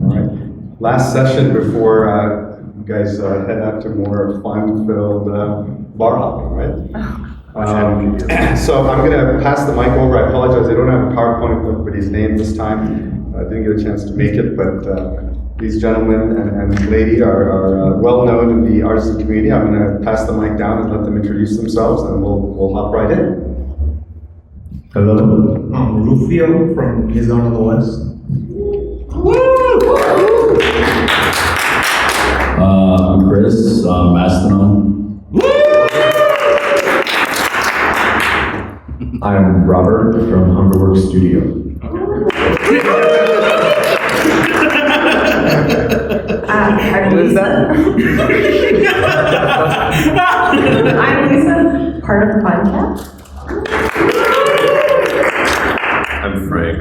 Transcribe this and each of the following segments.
All right. Last session before you guys head out to more fun-filled bar hopping, right? So I'm going to pass the mic over. I apologize. I don't have a PowerPoint with everybody's name this time. I didn't get a chance to make it, but these gentlemen and lady are well known in the artisan community. I'm going to pass the mic down and let them introduce themselves, and we'll hop right in. Hello, I'm Rufio from Maison on the West. I'm Chris, Mastonon. I'm Robert from Humberworks Studio. I'm Lisa. I'm Lisa, part of PrimeCaps. I'm Frank.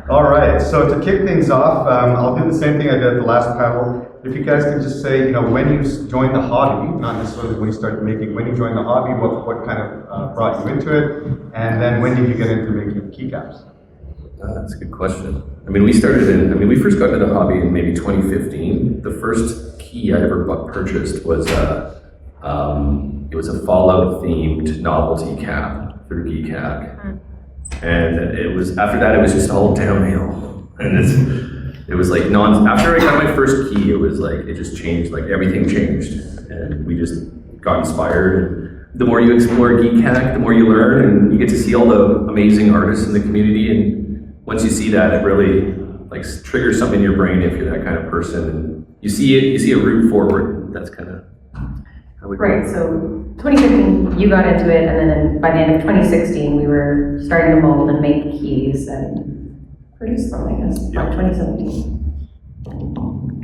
All right, so to kick things off, I'll do the same thing I did at the last panel. If you guys can just say, when you joined the hobby, not necessarily when you started making, when you joined the hobby, what kind of brought you into it, and then when did you get into making keycaps? That's a good question. we first got into the hobby in maybe 2015. The first key I ever purchased was it was a Fallout themed novelty cap through keycap. And after that it was just all downhill. And it was like after I got my first key, it was like, it just changed, like everything changed. And we just got inspired. And the more you explore geek-hack, the more you learn, and you get to see all the amazing artists in the community. And once you see that, it really like triggers something in your brain if you're that kind of person. And you see a route forward. That's kind of how we Right, so 2015, you got into it, and then by the end of 2016, we were starting to mold and make keys and produce them, I guess, by 2017.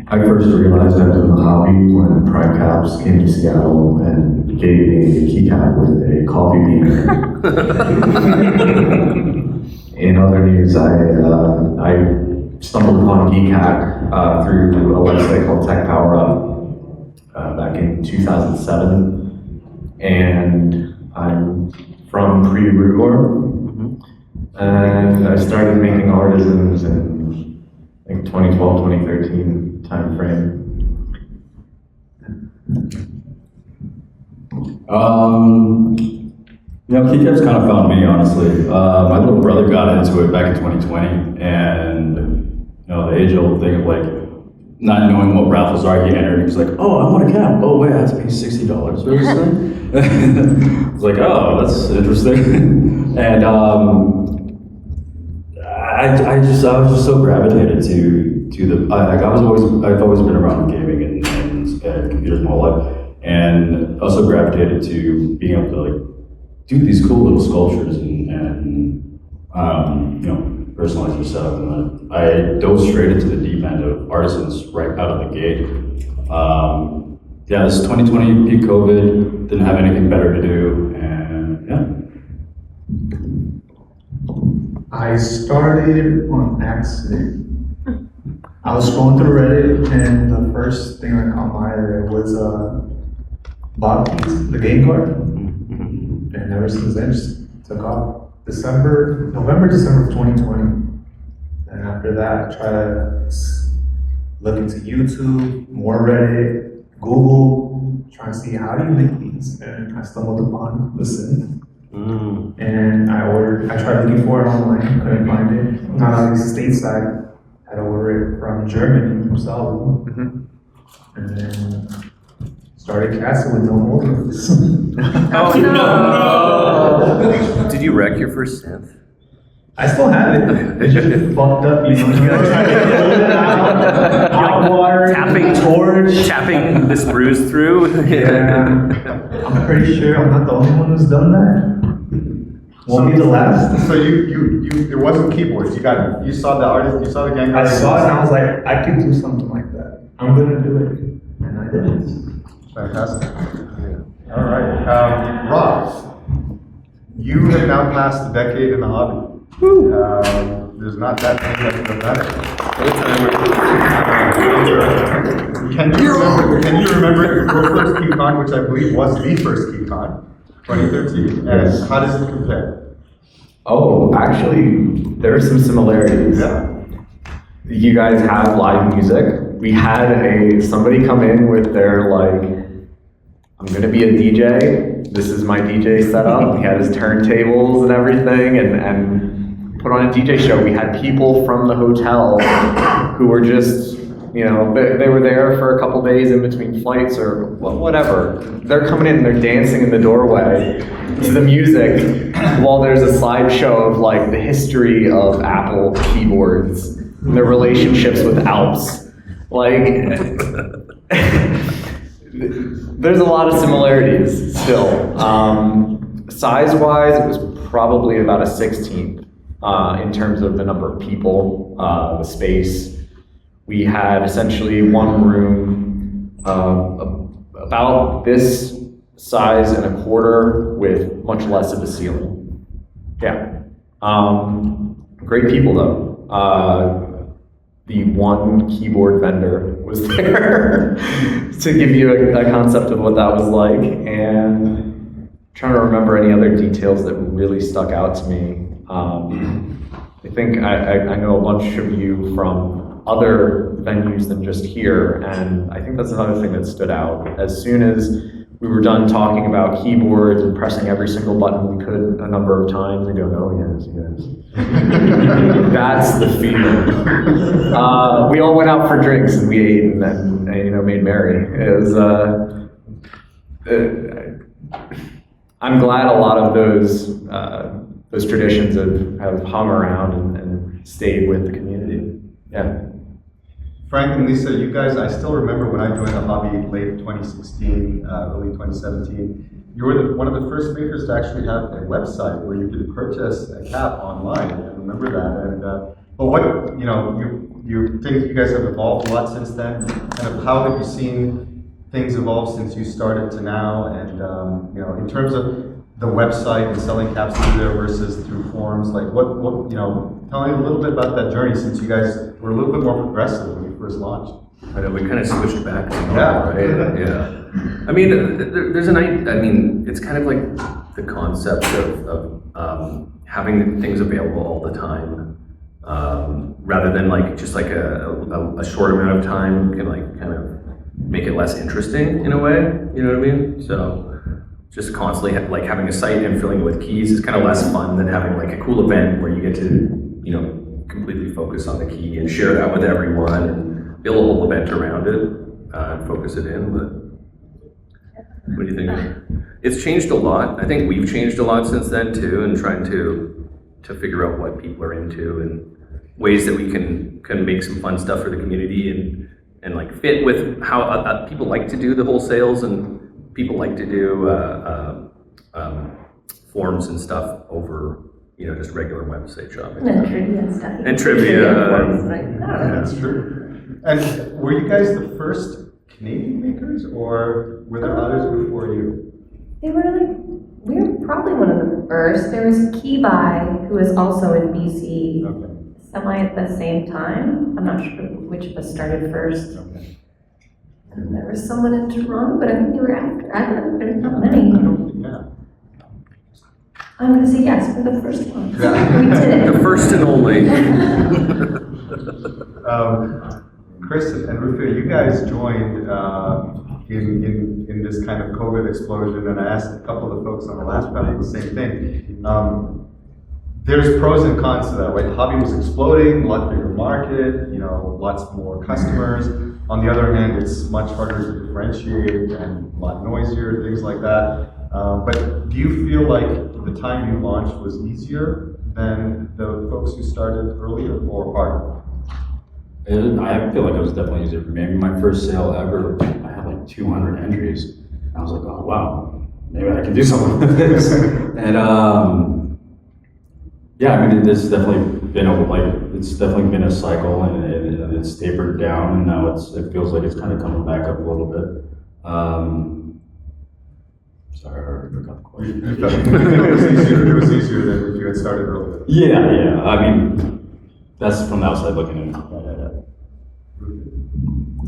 I first realized I was in the hobby when PrimeCaps came to Seattle and gave me a keycap with a coffee bean. In other news, I stumbled upon keycap through a website called Tech Power Up back in 2007, and I'm from Pre-Rugor, and I started making artisans in I think 2012, 2013 time frame. Keycaps kind of found me, honestly. My little brother got into it back in 2020, and the age-old thing of like not knowing what raffles are, he entered. He was like, "Oh, I want a cap. Oh wait, I have to pay $60 for this thing." I was like, "Oh, that's interesting." And I was just so gravitated to the. I've always been around gaming and computers my whole life, and also gravitated to being able to like do these cool little sculptures and personalize your setup. And I dove straight into the deep end of artisans right out of the gate. This is 2020, peak COVID, didn't have anything better to do, and I started on accident. I was scrolling through Reddit, and the first thing that caught my eye there was NovelKeys, the game card. And ever since then, just took off. November, December of 2020. And after that, I tried to look into YouTube, more Reddit, Google, trying to see how do you make these. And I stumbled upon Listen. And I tried looking for it online, couldn't find it. Not on the stateside, I had to order it from Germany, from Salzburg. And then started casting with no molders. Oh no! Did you wreck your first synth? I still have it. It's just fucked up, you gotta try to pull it out. Hot water, tapping the sprues through. Yeah. I'm pretty sure I'm not the only one who's done that. Won't be the last. So it wasn't keyboards. You saw the artist, you saw the gang. I saw it and I was like, I could do something like that. I'm gonna do it, and I did it. Fantastic. All right, Rob, you have now passed the decade in the hobby. There's not that many that have done it. Can you remember your first KeyCon, which I believe was the first KeyCon? 2013. Yes. And how does it compare? Oh, actually, there are some similarities. Yeah. You guys have live music. We had somebody come in with their I'm gonna be a DJ. This is my DJ setup. He had his turntables and everything, and put on a DJ show. We had people from the hotel who were just, they were there for a couple days in between flights or whatever. They're coming in and they're dancing in the doorway to the music while there's a slideshow of the history of Apple keyboards and their relationships with Alps. There's a lot of similarities still. Size-wise, it was probably about a 16th in terms of the number of people, the space. We had essentially one room about this size and a quarter with much less of a ceiling. Yeah. Great people though. The one keyboard vendor was there to give you a concept of what that was like, and I'm trying to remember any other details that really stuck out to me. I think I know a bunch of you from other venues than just here, and I think that's another thing that stood out. As soon as we were done talking about keyboards and pressing every single button we could a number of times and going, oh yes. That's the feeling. We all went out for drinks and we ate and made merry. It was, I'm glad a lot of those traditions have hung around and stayed with the community. Yeah. Frank and Lisa, you guys, I still remember when I joined the hobby late 2016, early 2017, you were one of the first makers to actually have a website where you could purchase a cap online. I remember that. And but what, you think you guys have evolved a lot since then? Kind of how have you seen things evolve since you started to now? And in terms of the website and selling caps through there versus through forums, what tell me a little bit about that journey since you guys were a little bit more progressive when you first launched. I know, we kind of switched back to normal, Yeah. right? Yeah. I mean, it's kind of like the concept of having things available all the time, rather than just a short amount of time can kind of make it less interesting in a way, you know what I mean? So just constantly having a site and filling it with keys is kind of less fun than having a cool event where you get to, completely focus on the key and share that with everyone and build a whole event around it and focus it in. But what do you think? It's changed a lot. I think we've changed a lot since then too, and trying to figure out what people are into and ways that we can make some fun stuff for the community and fit with how people like to do the wholesales and people like to do forms and stuff over just regular website shopping. And trivia stuff. And trivia. That's true. And were you guys the first Canadian makers, or were there others before you? We were probably one of the first. There was Keybuy, who was also in BC, semi at the same time. I'm not sure which of us started first. Okay. And there was someone in Toronto, but I think they were after. I don't know, there's not many. Yeah. I'm gonna say yes, we're the first one. Yeah. We did it. The first and only. Chris and Rufio, you guys joined in this kind of COVID explosion, and I asked a couple of folks on the last panel the same thing. There's pros and cons to that, right? The hobby was exploding, a lot bigger market, lots more customers. On the other hand, it's much harder to differentiate and a lot noisier, things like that. But do you feel like the time you launched was easier than the folks who started earlier, or harder? I feel like it was definitely easier for me. I mean, my first sale ever, I had 200 entries. I was like, oh wow, maybe I can do something with this. And yeah, I mean, it's definitely been a cycle, and it's tapered down, and now it feels like it's kind of coming back up a little bit. Sorry, I already forgot the question. It was easier than if you had started earlier. Yeah. I mean, that's from the outside looking in.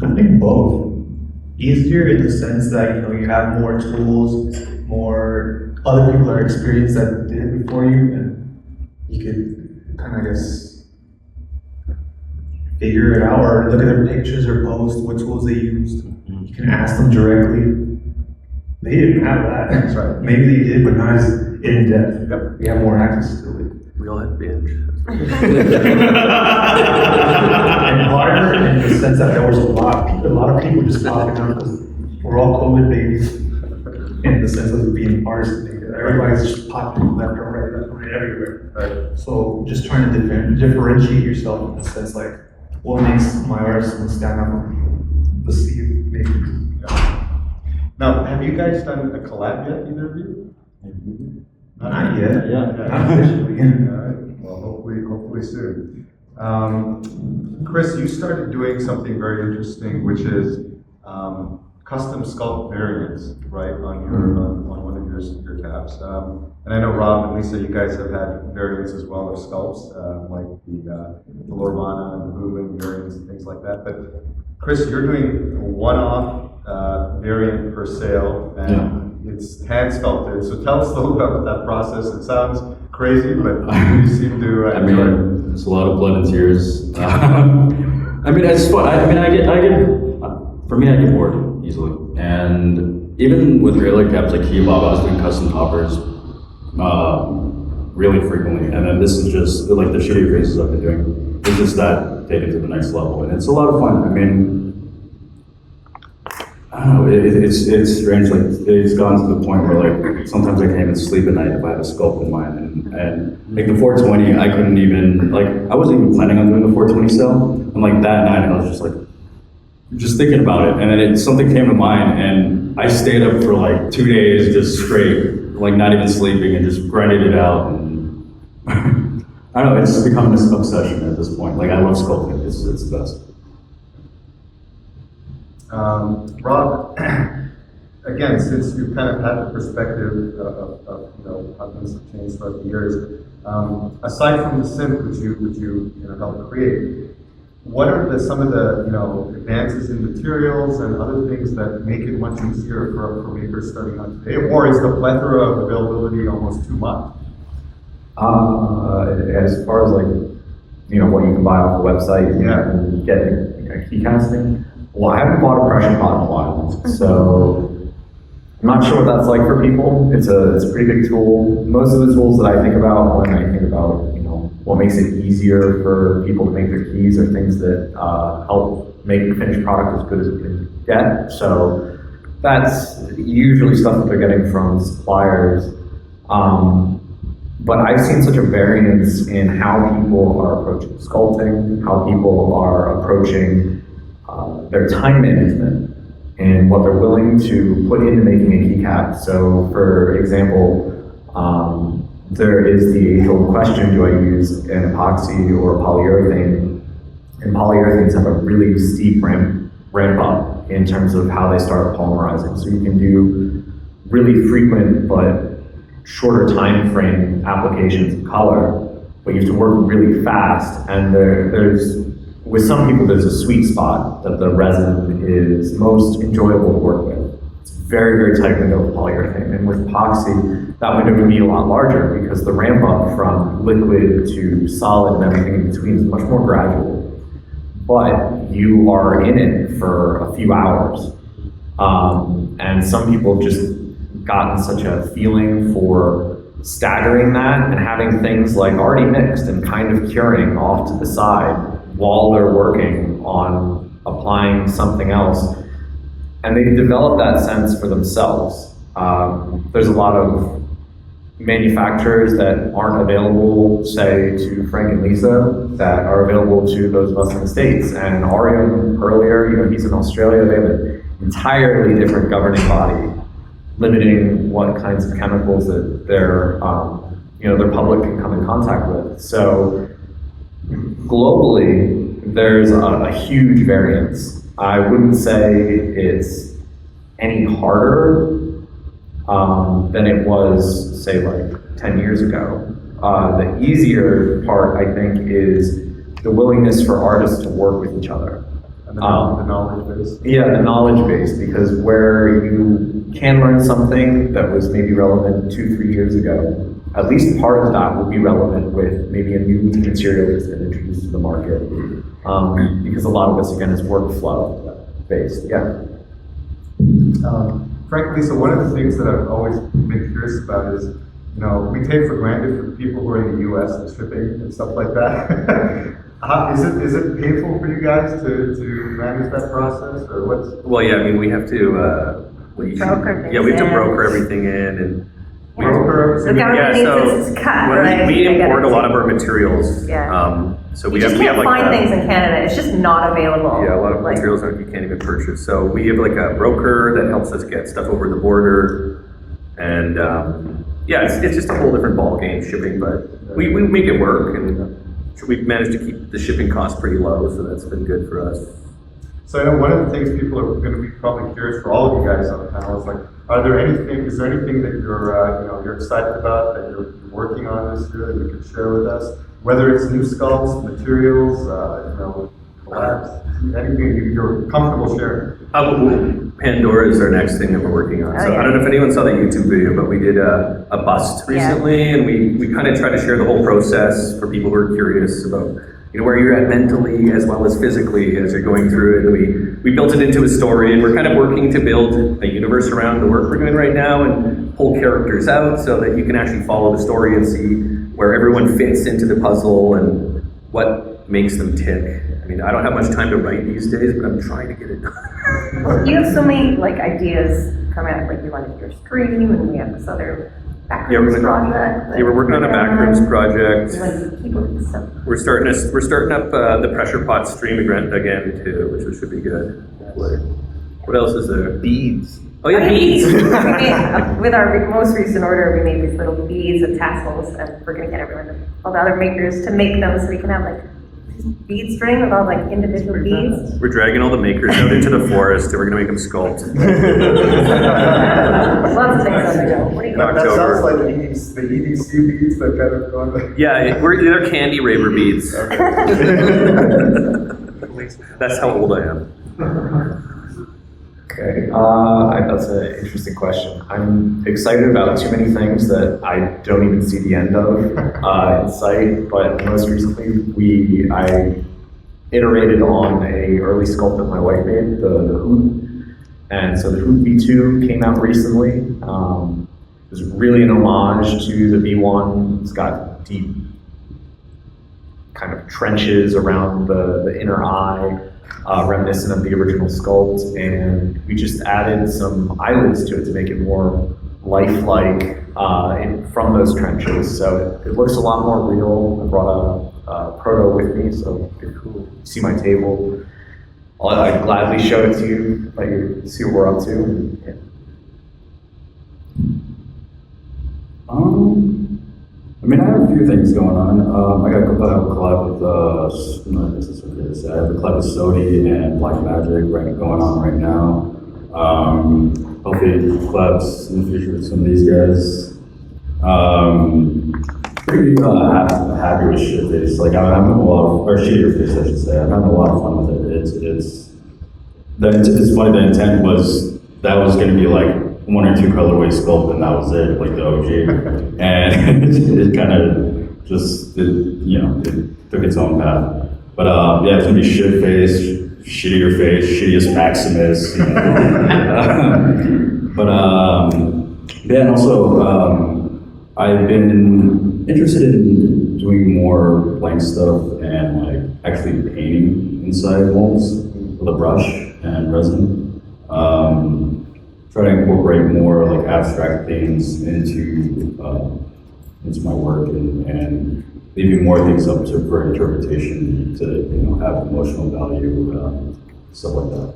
I think both. Easier in the sense that you have more tools, more other people are experienced that did it before you, and you could kind of, I guess, figure it out or look at their pictures or post what tools they used. You can ask them directly. They didn't have that. That's right. Maybe they did, but not as in depth. Yep. We have more access to it. Real at Binge. And harder in the sense that there was a lot of people just popping up because we're all COVID babies in the sense of being artists. Everybody's just popping left or right, everywhere. Right. So just trying to differentiate yourself in the sense like what makes my artist stand out. Let's see, maybe. Now, have you guys done a collab yet, either of you? Not yet. Yeah. Not officially. All right. Well, hopefully soon. Chris, you started doing something very interesting, which is custom sculpt variants, right, on your on one of your caps. And I know Rob and Lisa, you guys have had variants as well of sculpts, like the Lorvana and the Hooven variants and things like that. But Chris, you're doing a one-off variant per sale, and it's hand sculpted. So tell us a little bit about that process. It sounds crazy, but you seem to I enjoy it. mean, it's a lot of blood and tears. I mean, it's fun. For me, I get bored easily. And even with regular caps like Keybob, I was doing custom toppers really frequently. And then this is just like the shitty faces I've been doing. It's just that taken to the next level. And it's a lot of fun. I mean, I don't know, it's strange. Like, it's gotten to the point where like sometimes I can't even sleep at night if I have a sculpt in mind. And like the 420, I couldn't even, like, I wasn't even planning on doing the 420 sale. And like that night, I was just like, just thinking about it. And then something came to mind, and I stayed up for like 2 days just straight, like not even sleeping, and just grinded it out. And I don't know, it's become this obsession at this point. Like, I love sculpting, it's the best. Rob, again, since you've kind of had the perspective of how things have changed throughout the years, aside from the synth which you helped create, what are some of the advances in materials and other things that make it much easier for makers starting out today, or is the plethora of availability almost too much? As far as what you can buy off the website and get key casting. Well, I haven't bought a pressure pot in a while, so I'm not sure what that's like for people. It's a pretty big tool. Most of the tools that I think about when I think about what makes it easier for people to make their keys are things that help make the finished product as good as it can get. So that's usually stuff that they're getting from suppliers. But I've seen such a variance in how people are approaching sculpting, how people are approaching their time management, and what they're willing to put into making a keycap. So, for example, there is the age-old question, do I use an epoxy or polyurethane? And polyurethanes have a really steep ramp up in terms of how they start polymerizing. So you can do really frequent but shorter time frame applications of color, but you have to work really fast. And with some people, there's a sweet spot that the resin is most enjoyable to work with. It's a very, very tight window of polyurethane. And with epoxy, that window can be a lot larger because the ramp up from liquid to solid and everything in between is much more gradual. But you are in it for a few hours. And some people have just gotten such a feeling for staggering that and having things like already mixed and kind of curing off to the side while they're working on applying something else. And they develop that sense for themselves. There's a lot of manufacturers that aren't available, say, to Frank and Lisa, that are available to those of us in the States. And Arium earlier, he's in Australia, they have an entirely different governing body limiting what kinds of chemicals that their public can come in contact with. So globally, there's a huge variance. I wouldn't say it's any harder than it was, say, like 10 years ago. The easier part, I think, is the willingness for artists to work with each other. And the knowledge base. Yeah, the knowledge base, because where you can learn something that was maybe relevant 2-3 years ago, at least part of that will be relevant with maybe a new material that's been introduced to the market. Because a lot of this, again, is workflow based. Yeah. Frankly, so one of the things that I've always been curious about is, you know, we take for granted for people who are in the U.S. and shipping and stuff like that. Is it painful for you guys to manage that process, or what's? Well, yeah, I mean, we have to, Broker things yeah, we have to in. broker everything in and. Broker? The government needs us to cut, right? We They import a gotta lot of take- our materials. Yeah. So You we just have can't like find a- things in Canada, it's just not available. Yeah, a lot of Like, materials that you can't even purchase. So we have like a broker that helps us get stuff over the border. And yeah, it's just a whole different ballgame shipping, but we make it work, and we've managed to keep the shipping costs pretty low, so that's been good for us. So I know one of the things people are going to be probably curious for all of you guys on the panel is like, is there anything that you're excited about that you're working on this year that you can share with us? Whether it's new sculpts, materials, collabs, anything you're comfortable sharing. Pandora is our next thing that we're working on. Oh, So yeah. I don't know if anyone saw the YouTube video, but we did a bust recently, and we kind of try to share the whole process for people who are curious about, you know, where you're at mentally as well as physically as you're going through it. And we built it into a story, and we're kind of working to build a universe around the work we're doing right now and pull characters out so that you can actually follow the story and see where everyone fits into the puzzle and what makes them tick. I mean, I don't have much time to write these days, but I'm trying to get it done. You have so many like ideas come out, like you want to do your stream, and we have this other backrooms project. Yeah, we're working on a backrooms project. You want to keep with stuff. We're starting up the pressure pot stream again too, which should be good. What else is there? Beads. Oh yeah, beads. With our most recent order, we made these little beads and tassels, and we're gonna get all the other makers to make them, so we can have like bead string with all like individual beads. We're dragging all the makers out into the forest, and we're gonna make them sculpt. Lots of things on the go. What do you Knocked got? That over. sounds like the EDC beats that kind of go on. Yeah, they're candy raver beads. That's how old I am. Okay, that's an interesting question. I'm excited about too many things that I don't even see the end of in sight, but most recently I iterated on a early sculpt that my wife made, the hoop. And so the hoop V2 came out recently. It was really an homage to the V1. It's got deep kind of trenches around the inner eye. Reminiscent of the original sculpt, and we just added some eyelids to it to make it more lifelike from those trenches. So it looks a lot more real. I brought a proto with me, so if you see my table, I'd gladly show it to you, let you see what we're up to. Yeah. I mean, I have a few things going on. I got a collab with, this is okay to say. I have a collab with Sodi and Black Magic going on right now. Hopefully collabs in the future with some of these guys. Pretty happy with Shitface. Like, I'm having a lot of, or Shitface, I should say. I'm having a lot of fun with it. It's funny, the intent was, that was gonna be like 1 or 2 colorway sculpt, and that was it, like the OG. And it kind of just, it took its own path. But yeah, it's gonna be shit face, shittier face, shittiest Maximus. But yeah, and also I've been interested in doing more blank stuff and like actually painting inside molds with a brush and resin. Try to incorporate more like abstract things into my work and leaving more things up for interpretation to have emotional value, stuff like that.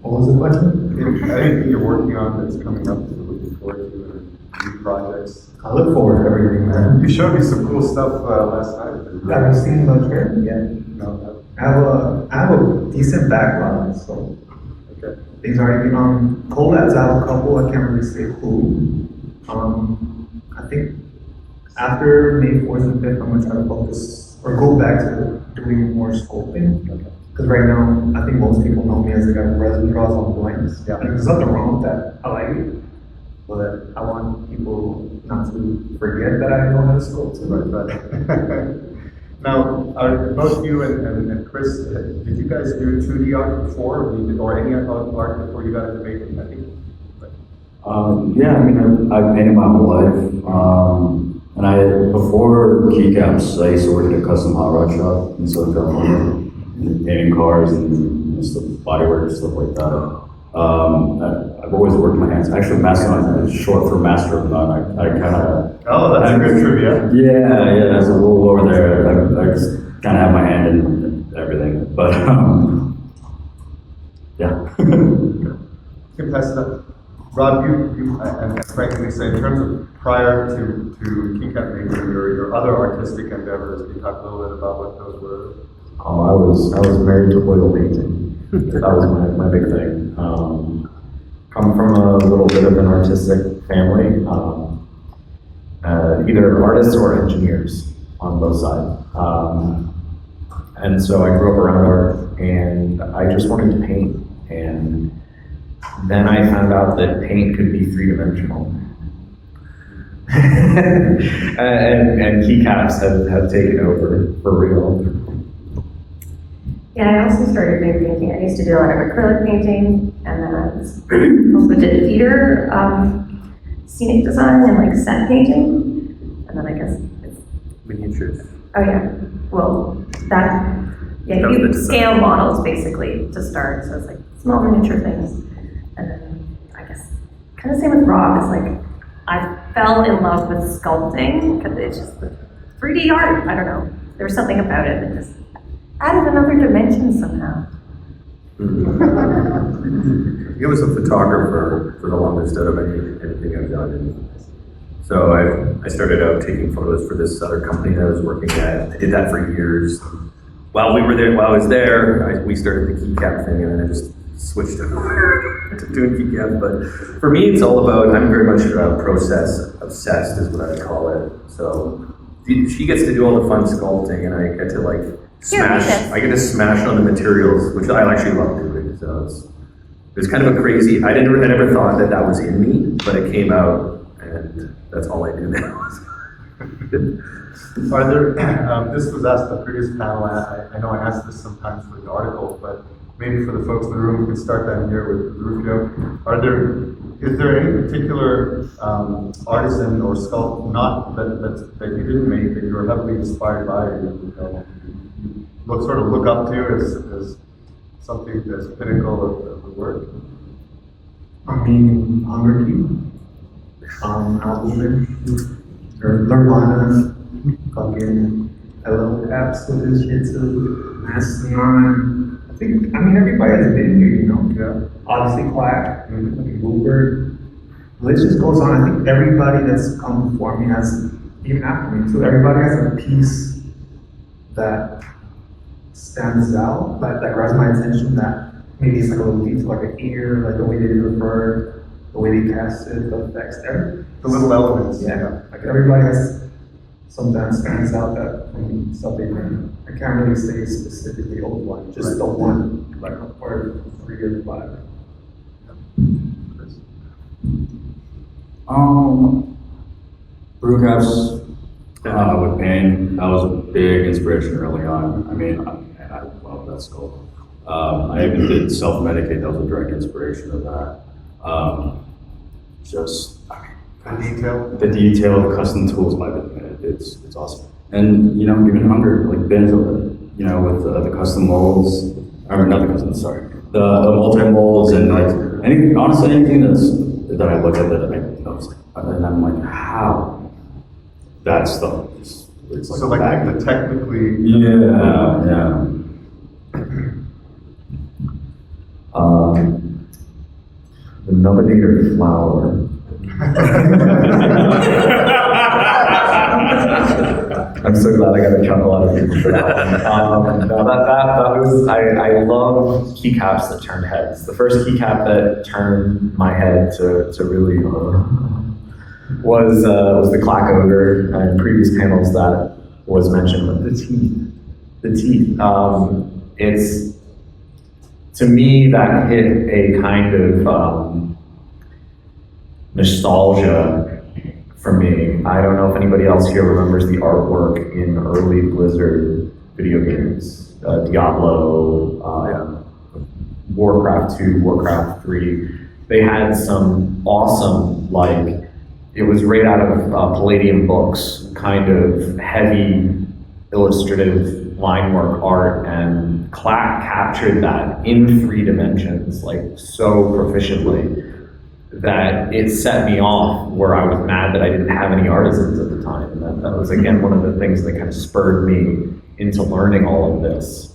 What was the question? Anything you're working on that's coming up that you're looking forward to, or new projects? I look forward to everything, man. You showed me some cool stuff last night. Have you seen much here? Yeah. No. I have a decent backlog, so Okay. things already been on collabs. I have a couple. I can't really say who. I think after May 4th and 5th, I'm gonna try to focus or go back to doing more sculpting. Because right now, I think most people know me as a guy who resin draws on blanks. Yeah. And there's nothing wrong with that. I like it. But I want people not to forget that I know how to sculpt. Right. Now, both you and Chris, did you guys do 2D art before, or any art before you got into making? I think. Yeah, I mean, I've painted my whole life. And before keycaps, I used to work at a custom hot rod shop in Southern California, painting cars and stuff, bodywork and stuff like that. I've always worked my hands. Actually, Mastonon is short for master of none. I kind of. Oh, that's a good trivia. Yeah, it's a little over there. I just kind of have my hand in everything. But, yeah. Can pass it up. Rob, you and Frank, can you say, in terms of prior to keycap making, your other artistic endeavors, can you talk a little bit about what those were? I was married to oil painting. That was my big thing. Come from a little bit of an artistic family, either artists or engineers on both sides. And so I grew up around art, and I just wanted to paint. And then I found out that paint could be three-dimensional. and keycaps have taken over for real. Yeah, I also started doing painting. I used to do a lot of acrylic painting, and then I also did theater, scenic design, and like set painting. And then I guess it's, Miniatures. oh yeah, well, that, yeah, That was you the design. scale models basically to start, so it's like small miniature things. And then I guess, kind of same with Rob, it's like, I fell in love with sculpting, because it's just the 3D art, I don't know, there's something about it that just added another dimension somehow. I was a photographer for the longest out of anything I've done. And so I started out taking photos for this other company that I was working at. I did that for years. While I was there, we started the keycap thing, and then I just switched to doing keycap. But for me, it's all about, I'm very much process obsessed is what I would call it. So she gets to do all the fun sculpting, and I get to like I get to smash on the materials, which I actually love doing. So it's kind of a crazy, I never thought that was in me, but it came out, and that's all I do now. Are there, this was asked in the previous panel, I know I asked this sometimes for the article, but maybe for the folks in the room, we could start that here with Rufio. Is there any particular artisan or sculpt that you didn't make that you were heavily inspired by, sort of look up to as something that's pinnacle of the work? I mean, Hunger Key, Albumin, or Nirvana, fucking NovelKeys with his shit too, Mastonon. I mean, everybody has been here, Yeah. Obviously, Quack, fucking Bluebird. The list just goes on. I think everybody that's come before me has, even after me too, everybody has a piece that stands out, that grabs my attention, that maybe it's like a little detail, like an ear, like the way they did the bird, the way they cast it, the effects there. The little elements. Yeah, like everybody has something that stands out that from stuff they bring. I can't really say specifically old one, just the one, like or 3 or 5. PrimeCaps with paint, that was a big inspiration early on. I mean, I love that sculpt. I even did self-medicate, that was a direct inspiration of that. The detail, the custom tools, it's awesome. And, even Hunger, like Binge, with the custom molds, or not the custom, sorry, the multi-molds and honestly anything that I look at that I was like, and I'm like, how? That stuff it's So like the technically. Yeah. The Nominator flower. I'm so glad I got a chuckle out of people for that one. No, that was, I love keycaps that turned heads. The first keycap that turned my head to really was the Clack Ogre and previous panels that was mentioned, but the teeth. It's, to me, that hit a kind of nostalgia for me. I don't know if anybody else here remembers the artwork in early Blizzard video games, Diablo, Warcraft 2, Warcraft 3. They had some awesome, like, it was right out of Palladium books, kind of heavy illustrative line work art, and Clack captured that in 3 dimensions, like so proficiently, that it set me off where I was mad that I didn't have any artisans at the time. And that was, again, one of the things that kind of spurred me into learning all of this.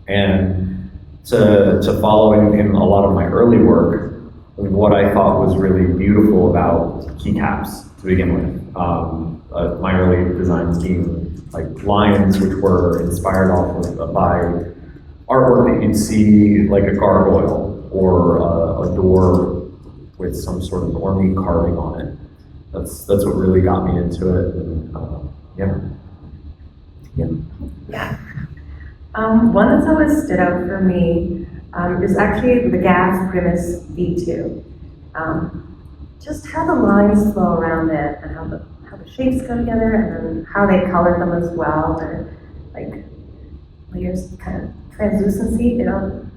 And to follow in a lot of my early work, what I thought was really beautiful about keycaps to begin with. My early designs being like lions, which were inspired off of by artwork that you'd see, like a gargoyle or a door with some sort of ornate carving on it. That's what really got me into it. And, Yeah. One that's always stood out for me is actually the Gas Primus V2. Just how the lines flow around it, and how the shapes go together, and then how they color them as well. They're like layers, kind of translucency. They don't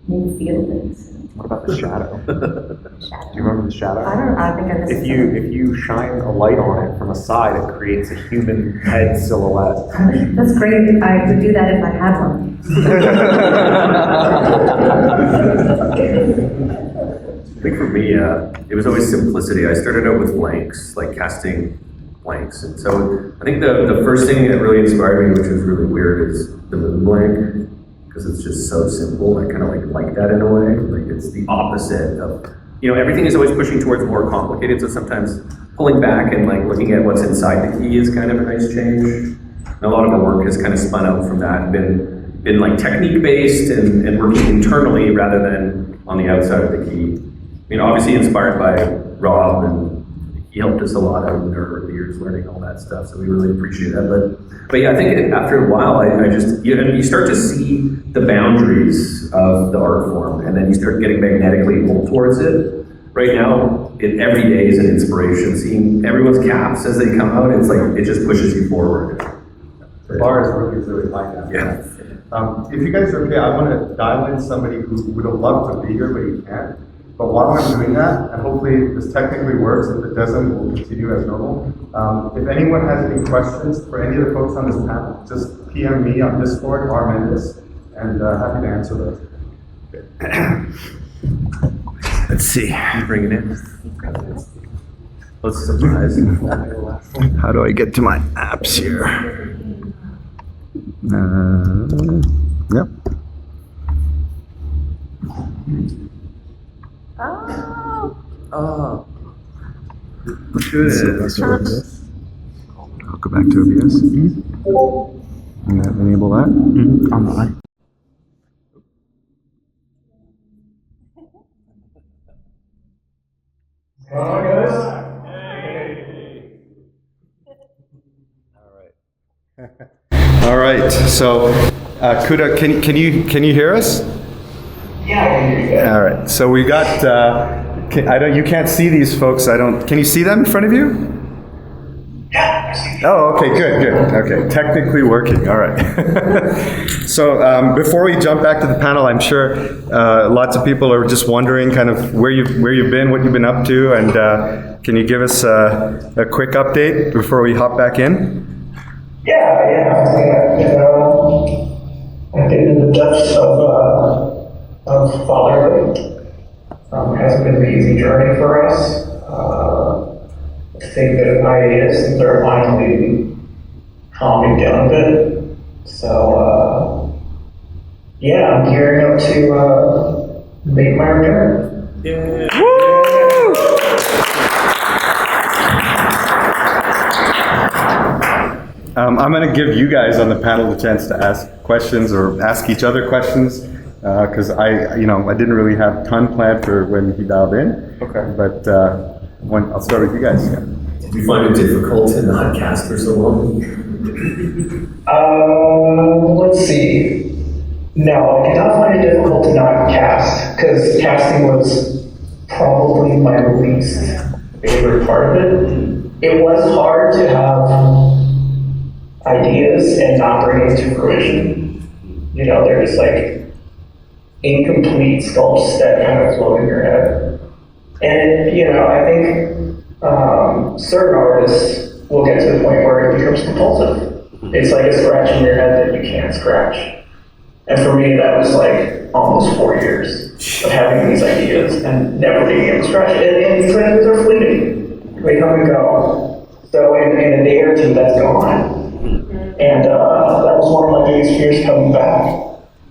make feel things. What about the shadow? Shadow. Do you remember the shadow? I think I missed If you shine a light on it from a side, it creates a human head silhouette. That's great. I would do that if I had one. I think for me, it was always simplicity. I started out with blanks, like casting blanks. And so I think the first thing that really inspired me, which was really weird, is the moon blank, because it's just so simple. I kind of like that in a way. Like it's the opposite of, everything is always pushing towards more complicated. So sometimes pulling back and like looking at what's inside the key is kind of a nice change. And a lot of our work has kind of spun out from that and been like technique based and working internally rather than on the outside of the key. Obviously inspired by Rob, and he helped us a lot out in our early years learning all that stuff, so we really appreciate that. But yeah, I think after a while, I just, you start to see the boundaries of the art form, and then you start getting magnetically pulled towards it. Right now, every day is an inspiration. Seeing everyone's caps as they come out, it's like, it just pushes you forward. The bar is working really like that. Yeah. If you guys are okay, I want to dial in somebody who would have loved to be here, but he can't. But while I'm doing that, and hopefully this technically works, if it doesn't, we'll continue as normal. If anyone has any questions for any of the folks on this panel, just PM me on Discord, Rmendis, and happy to answer those. Let's see. You bring it in. What's the surprise? How do I get to my apps here? Yep. Oh. Good. I'll go back to OBS. And enable that. On the line. All right. So, Kuda, can you hear us? Yeah. All right. So we got. You can't see these folks. Can you see them in front of you? Yeah, I see. Oh, okay, good. Okay, technically working. All right. So before we jump back to the panel, I'm sure lots of people are just wondering kind of where you've been, what you've been up to, and can you give us a quick update before we hop back in? I've been in the depths of fatherhood. Hasn't been an easy journey for us. I think that ideas are finally calming down a bit. So, I'm gearing up to make my return. Yeah. I'm going to give you guys on the panel the chance to ask questions or ask each other questions because I didn't really have a ton planned for when he dialed in. Okay. But I'll start with you guys. Yeah. Did you find it difficult to not cast for so long? Let's see. No, I did not find it difficult to not cast, because casting was probably my least favorite part of it. It was hard to have ideas and not bring it to fruition. You know, there's like incomplete sculpts that kind of float in your head. And, you know, I think certain artists will get to the point where it becomes compulsive. It's like a scratch in your head that you can't scratch. And for me, that was like almost 4 years of having these ideas and never being able to scratch it. And these ideas are fleeting. They come and go. So in a day or two, that's gone. And that was one of my biggest fears coming back.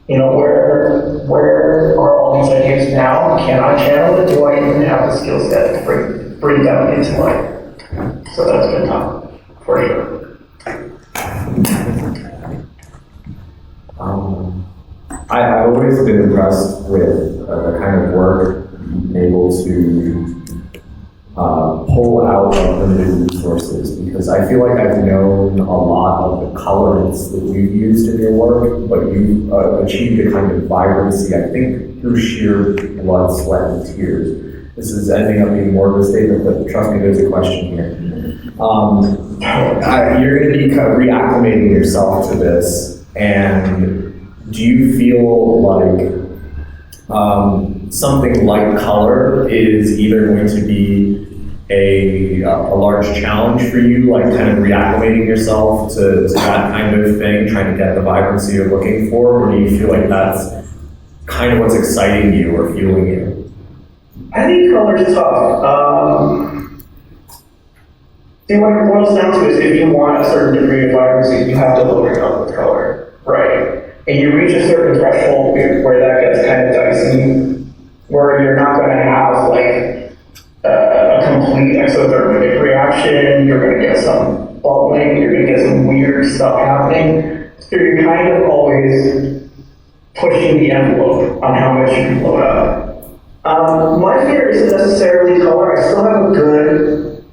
You know, where are all these ideas now? Can I channel it? Do I even have the skill set to bring them into life? So that's been tough, for sure. I've always been impressed with the kind of work you've been able to pull out of limited resources, because I feel like I've known a lot of the colorants that you've used in your work, but you've achieved a kind of vibrancy, I think, through sheer blood, sweat, and tears. This is ending up being more of a statement, but trust me, there's a question here. You're going to be kind of reacclimating yourself to this, and do you feel like something like color is either going to be a large challenge for you, like kind of reacclimating yourself to that kind of thing, trying to get the vibrancy you're looking for, or do you feel like that's kind of what's exciting you or fueling you? I think color's tough. See, what it boils down to is if you want a certain degree of vibrancy, you have to load it up with color, right? And you reach a certain threshold where that gets kind of dicey, where you're not going to have like a complete exothermic reaction, you're going to get some bubbling, you're going to get some weird stuff happening. So you're kind of always pushing the envelope on how much you can load up. My fear isn't necessarily color. I still have a good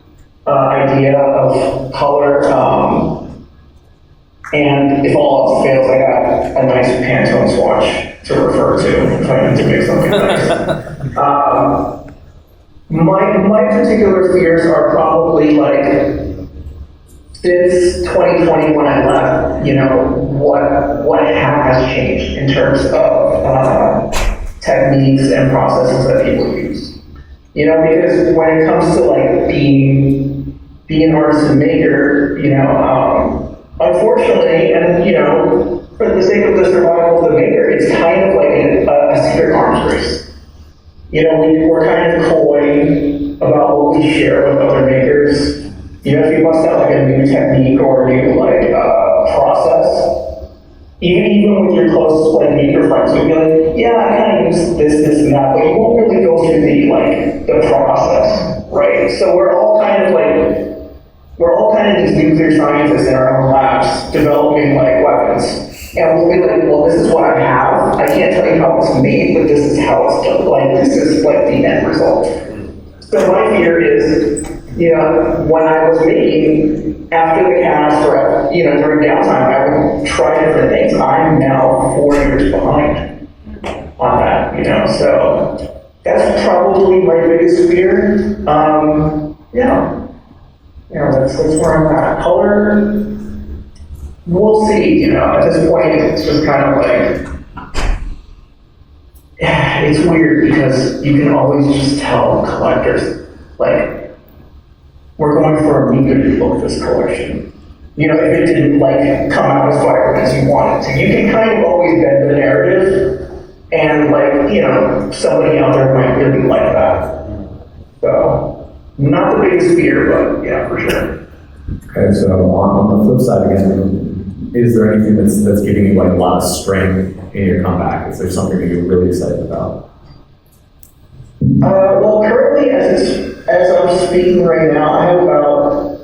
idea of color. And if all else fails, I got a nice Pantone swatch to refer to if I need to make something nice. My particular fears are probably like, since 2020 when I left, you know, what has changed in terms of techniques and processes that people use. You know, because when it comes to like being an artisan maker, you know, unfortunately, and you know, for the sake of the survival of the maker, it's kind of like a secret arms race. You know, we're kind of coy about what we share with other makers. You know, if you bust out like a new technique or a new like process, even with your closest like maker friends, you'll be like, yeah, I kind of use this, and that, but you won't really go through the process, right? So we're all kind of these nuclear scientists in our own labs developing like weapons. And we'll be like, well, this is what I have. I can't tell you how it's made, but this is how it's done. Like, this is like the end result. So my fear is, you know, when I was making, after the cast or, you know, during downtime, I would try different things. I'm now 4 years behind on that, you know, so that's probably my biggest fear. Yeah. You know, that's where I'm at. Color, we'll see, you know, at this point, it's just kind of like, it's weird because you can always just tell collectors, like, we're going for a limited look this collection. You know, if it didn't, like, come out as vibrant as you want it to. You can kind of always bend the narrative, and, like, you know, somebody out there might really like that. So, not the biggest fear, but yeah, for sure. Okay, so on the flip side again, is there anything that's giving you like a lot of strength in your comeback? Is there something that you're really excited about? Well, currently, as I'm speaking right now, I have about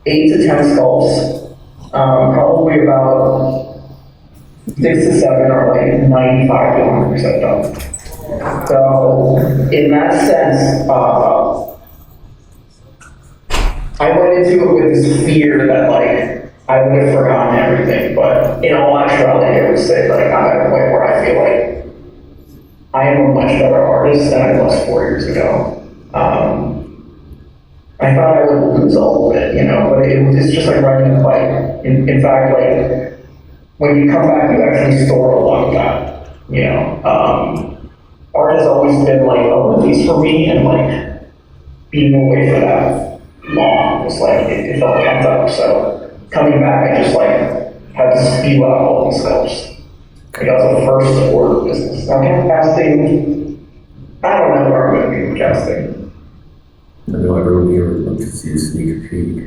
8 to 10 sculpts. Probably about 6 to 7 are like 95 to 100% done. So, in that sense, I went into it with this fear that like I would have forgotten everything, but in all actuality, I would say like I'm at a point where I feel like I am a much better artist than I was 4 years ago. I thought I would lose all of it, you know, but it's just like riding a bike. In fact, like when you come back, you actually store a lot of that, you know. Art has always been like a release for me, and like being away for that long was like it felt pent up. So coming back, I just like had to spew out all these sculpts. Like that was the first order of business. Okay, casting. I don't know where I'm going to be casting. I know everyone here would love to see a sneak a peek.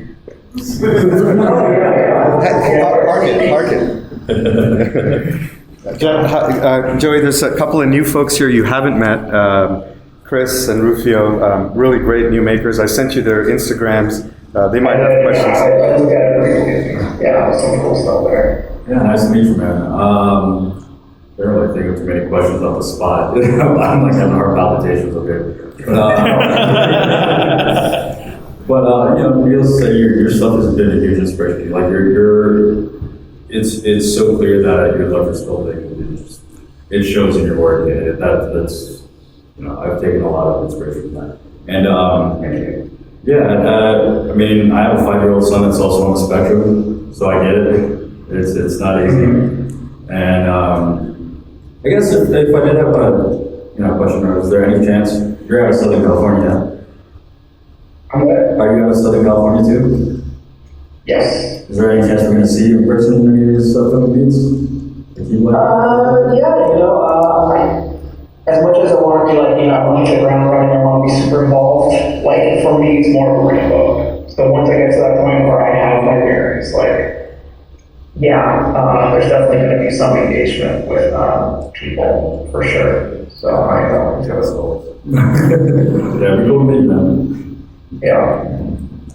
Joey, there's a couple of new folks here you haven't met. Chris and Rufio, really great new makers. I sent you their Instagrams. They might have questions. I look at it. Yeah, some cool stuff there. Yeah, nice to meet you, man. Don't really think of too many questions off the spot. I'm like having heart palpitations, okay? But you know, needless to say, your stuff has been a huge inspiration. Like it's so clear that your love for sculpting, it shows in your work, and that's you know, I've taken a lot of inspiration from that. And yeah, I mean, I have a 5-year-old son that's also on the spectrum, so I get it. It's not easy, and I guess if I did have a question, is there any chance you're out of Southern California now? I'm good. Are you out of Southern California too? Yes. Is there any chance we're going to see you in person in any of these film meets? Yeah, you know, as much as I want to be like, you know, I want to hit the ground running, I want to be super involved, like for me, it's more of a rainbow. So once I get to that point where I have my bearings, like, yeah, there's definitely going to be some engagement with people for sure. So I know it's going to Yeah, we go to meet them. Yeah.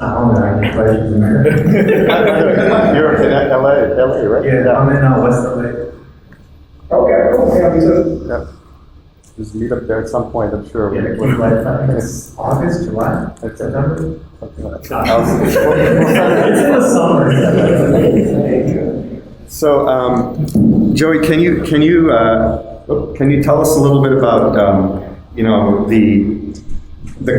I don't know, I have questions in there. You're in LA, right? Yeah, I'm in West LA. Okay, cool. Yeah, me too. Yeah. Just meet up there at some point, I'm sure. Yeah, it was like, it's August, July, September? Something like It's that. in the summer. So, Joey, can you tell us a little bit about you know, the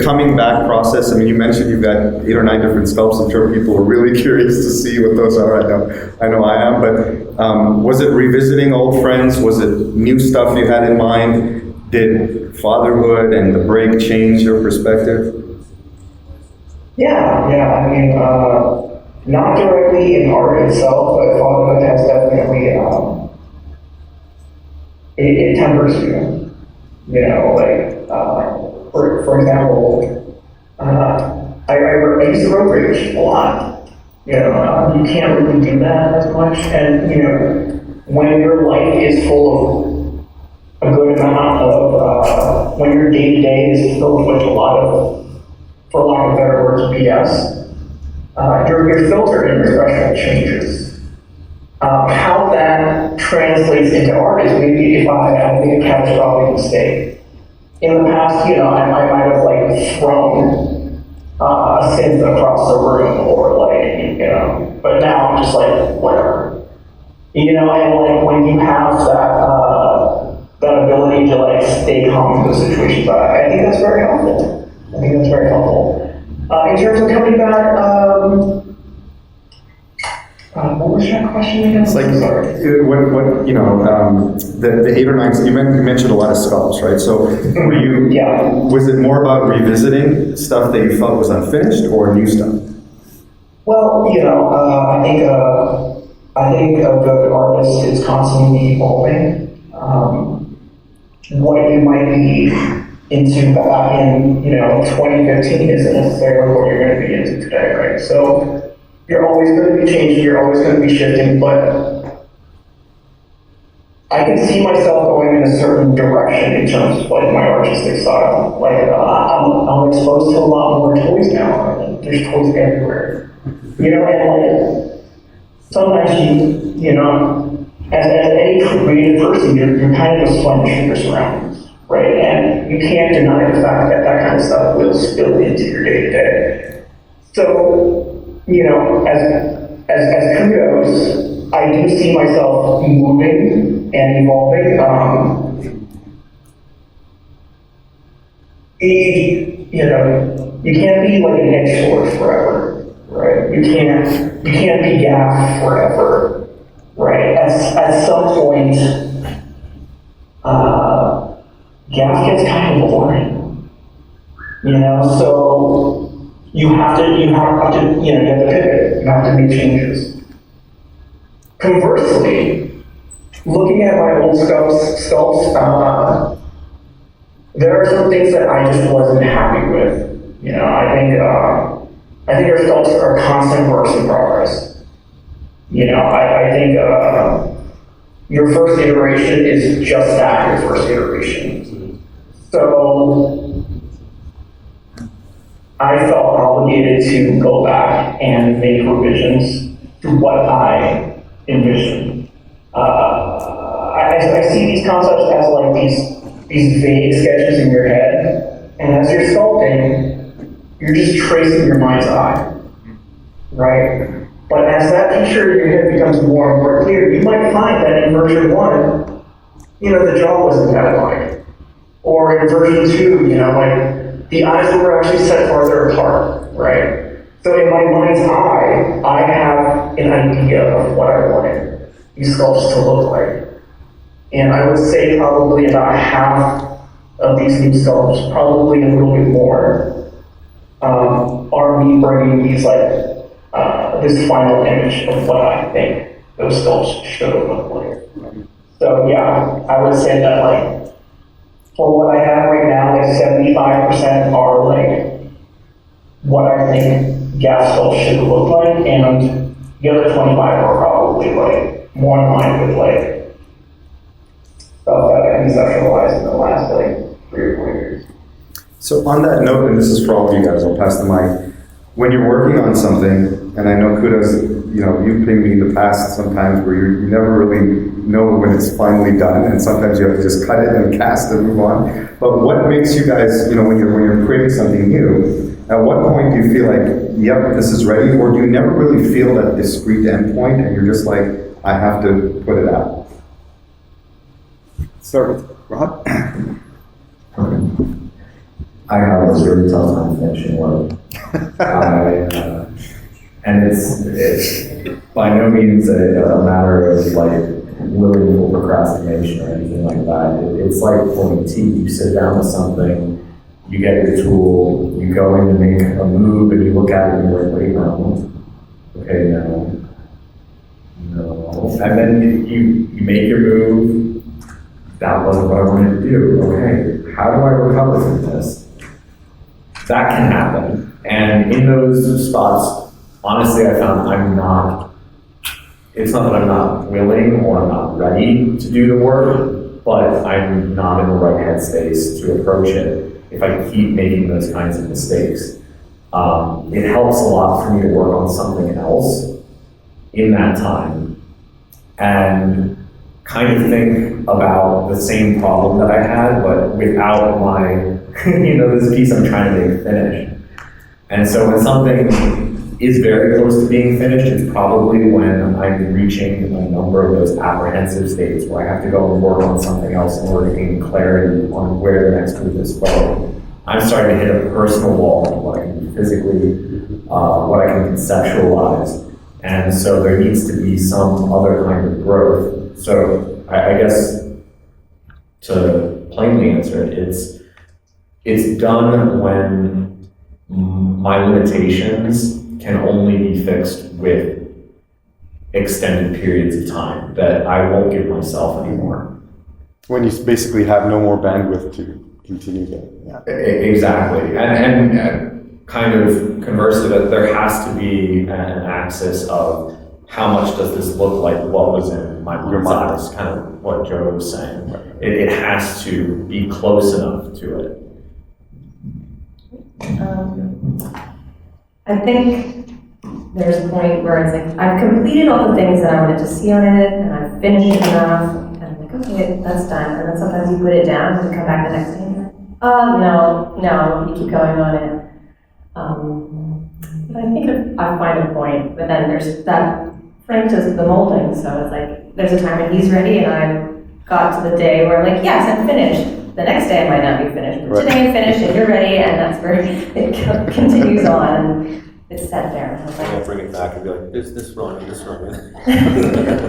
coming back process? I mean, you mentioned you've got 8 or 9 different sculpts. I'm sure people are really curious to see what those are. I know I am. But was it revisiting old friends? Was it new stuff you had in mind? Did fatherhood and the break change your perspective? Yeah. I mean, not directly in art itself, but fatherhood has definitely, it tempers you. You know, like, for example, I used to road rage a lot. You know, you can't really do that as much. And, you know, when your life is full of a good amount of, when your day-to-day is filled with a lot of, for lack of better words, BS, your filter and your threshold changes. How that translates into art is maybe if I made a catastrophic mistake. In the past, you know, I might have like thrown a synth across the room or like, you know, but now I'm just like, whatever. You know, and like when you have that ability to like stay calm in those situations, I think that's very helpful. In terms of coming back, what was that question again? It's like, sorry. what you know, the 8 or 9, you mentioned a lot of sculpts, right? So were you, Yeah. was it more about revisiting stuff that you felt was unfinished or new stuff? Well, you know, I think a good artist is constantly evolving. What you might be into back in, you know, 2015 isn't necessarily what you're going to be into today, right? So you're always going to be changing, you're always going to be shifting, but I can see myself going in a certain direction in terms of like my artistic style. Like I'm exposed to a lot more toys now. I mean, there's toys everywhere. You know, and like sometimes you know, as any creative person, you're kind of a sponge for your surroundings, right? And you can't deny the fact that that kind of stuff will spill into your day to day. So, as Kudos, I do see myself moving and evolving. You can't be like an edge sword forever, right? You can't be gaff forever, right? At some point, gaff gets kind of boring, so you have to pivot, you have to make changes. Conversely, looking at my old sculpts, there are some things that I just wasn't happy with. I think our sculpts are constant works in progress. I think your first iteration is just that, your first iteration. So I felt obligated to go back and make revisions to what I envisioned. I see these concepts as like these vague sketches in your head, and as you're sculpting, you're just tracing your mind's eye, right? But as that picture in your head becomes more and more clear, you might find that in version 1, the jaw wasn't that wide. Or in version 2, the eyes were actually set farther apart, right? So in my mind's eye, I have an idea of what I wanted these sculpts to look like. And I would say probably about half of these new sculpts, probably a little bit more, are me bringing these this final image of what I think those sculpts should have looked like. So yeah, I would say that for what I have right now, 75% are what I think gas sculpts should look like, and the other 25 are probably more in line with stuff that I conceptualized in the last 3 or 4 years. So on that note, and this is for all of you guys, I'll pass the mic. When you're working on something, and I know Kudos, you've pinged me in the past sometimes where you never really know when it's finally done, and sometimes you have to just cut it and cast and move on. But what makes you guys, when you're creating something new, at what point do you feel like, yep, this is ready, or do you never really feel that discrete endpoint, and you're just like, I have to put it out? Start with Rob. I have a really tough time finishing work. And it's by no means a matter of willful procrastination or anything like that. It's like pulling teeth. You sit down with something, you get your tool, you go in to make a move, and you look at it and you're like, wait, no. Okay, no. And then you make your move. That wasn't what I wanted to do. Okay, how do I recover from this? That can happen. And in those spots, honestly, I found it's not that I'm not willing or I'm not ready to do the work, but I'm not in the right headspace to approach it if I keep making those kinds of mistakes. It helps a lot for me to work on something else in that time and kind of think about the same problem that I had, but without my, this piece I'm trying to make finished. And so when something is very close to being finished, it's probably when I'm reaching a number of those apprehensive states where I have to go and work on something else in order to gain clarity on where the next move is going. I'm starting to hit a personal wall of what I can do physically, what I can conceptualize. And so there needs to be some other kind of growth. So I guess to plainly answer it, it's done when my limitations can only be fixed with extended periods of time that I won't give myself anymore. When you basically have no more bandwidth to continue that. Yeah. Exactly. And kind of conversely, that there has to be an axis of how much does this look like what was in my mind's eye, is kind of what Joe was saying. It has to be close enough to it. I think there's a point where it's like, I've completed all the things that I wanted to see on it, and I've finished it enough, and I'm like, okay, that's done. And then sometimes you put it down and you come back the next day and you're like, oh, no, you keep going on it. But I think I find a point, but then there's that, Frank does the molding, so it's like, there's a time when he's ready and I got to the day where I'm like, yes, I'm finished. The next day I might not be finished, but today I'm finished and you're ready, and that's where it continues on. And it's set there. And I was I'll like, bring it back and be like, is this wrong and this wrong?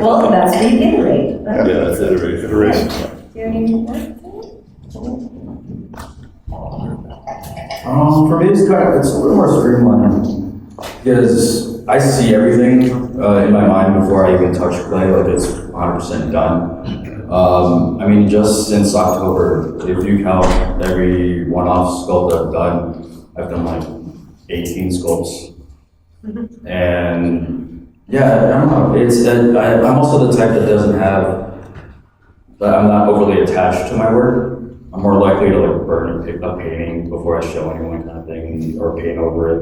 well, that's reiterate. Yeah, that's iteration. Do you have any more? For me, it's a little more streamlined because I see everything in my mind before I even touch clay, like it's 100% done. I mean, just since October, if you count every one-off sculpt I've done like 18 sculpts. And yeah, I don't know, I'm also the type that doesn't have, that I'm not overly attached to my work. I'm more likely to like burn and pick up painting before I show anyone kind of thing, or paint over it.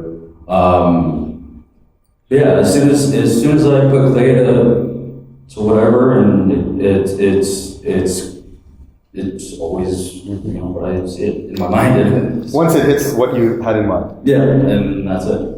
Yeah, as soon as I put clay to whatever, and it's always, you know, what I see it in my mind. Once it hits what you had in mind. Yeah, and that's it.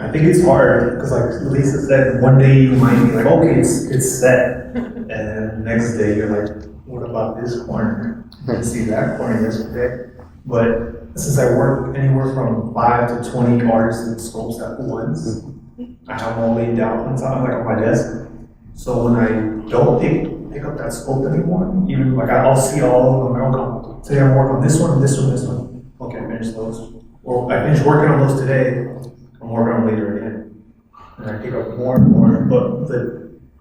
I think it's hard, because like Lisa said, one day you might be like, okay, it's set. And the next day you're like, what about this corner? I didn't see that corner yesterday. But since I work anywhere from 5 to 20 artisan sculpts at once, I have them all laid down on top, like on my desk. So when I don't pick up that sculpt anymore, even like I'll see all of them, I'll come, today I'm working on this one, this one, this one. Okay, I finished those. Or I finished working on those today, I'm working on them later again. And I pick up more and more, but